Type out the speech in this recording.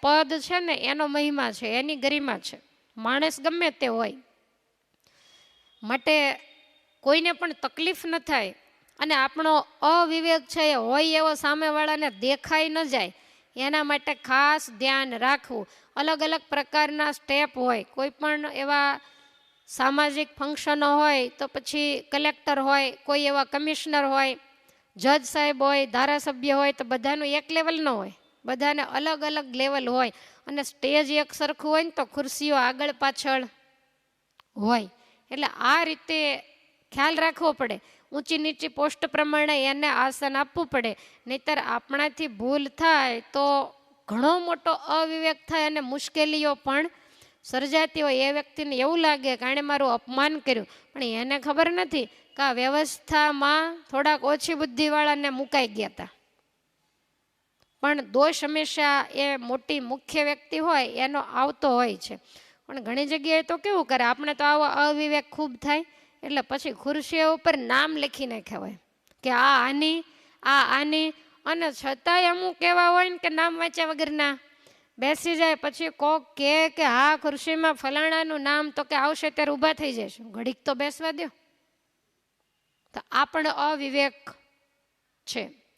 પદ છે ને એનો મહિમા છે, એની ગરિમા છે. માણસ ગમે તે હોય માટે કોઈને પણ તકલીફ ન થાય અને આપણો અવિવેક છે એ હોય એવો સામેવાળાને દેખાઈ ન જાય એના માટે ખાસ ધ્યાન રાખવું. અલગ અલગ પ્રકારના સ્ટેપ હોય. કોઈ પણ એવા સામાજિક ફંક્શનો હોય તો પછી કલેક્ટર હોય, કોઈ એવા કમિશનર હોય, જજ સાહેબ હોય, ધારાસભ્ય હોય, તો બધાનું એક લેવલ ન હોય, બધાને અલગ અલગ લેવલ હોય. અને સ્ટેજ એક સરખું હોય ને તો ખુરશીઓ આગળ પાછળ હોય. એટલે આ રીતે ખ્યાલ રાખવો પડે. ઊંચી નીચી પોસ્ટ પ્રમાણે એને આસન આપવું પડે. નહીતર આપણાથી ભૂલ થાય તો ઘણો મોટો અવિવેક થાય અને મુશ્કેલીઓ પણ સર્જાતી હોય. એ વ્યક્તિને એવું લાગે કે આણે મારું અપમાન કર્યું, પણ એને ખબર નથી કે આ વ્યવસ્થામાં થોડાક ઓછી બુદ્ધિવાળાને મુકાઈ ગયા હતા. પણ દોષ હંમેશા એ મોટી મુખ્ય વ્યક્તિ હોય એનો આવતો હોય છે. પણ ઘણી જગ્યાએ તો કેવું કરે, આપણે તો આવો અવિવેક ખૂબ થાય એટલે પછી ખુરશીઓ ઉપર નામ લખી નાખ્યા હોય કે આ આની, આ આની, અને છતાંય અમુક એવા હોય ને કે નામ વાંચ્યા વગરના બેસી જાય. પછી કોક કે હા ખુરશીમાં ફલાણાનું નામ, તો કે આવશે ત્યારે ઊભા થઈ જશે, ઘડીક તો બેસવા દો. તો આ પણ અવિવેક છે.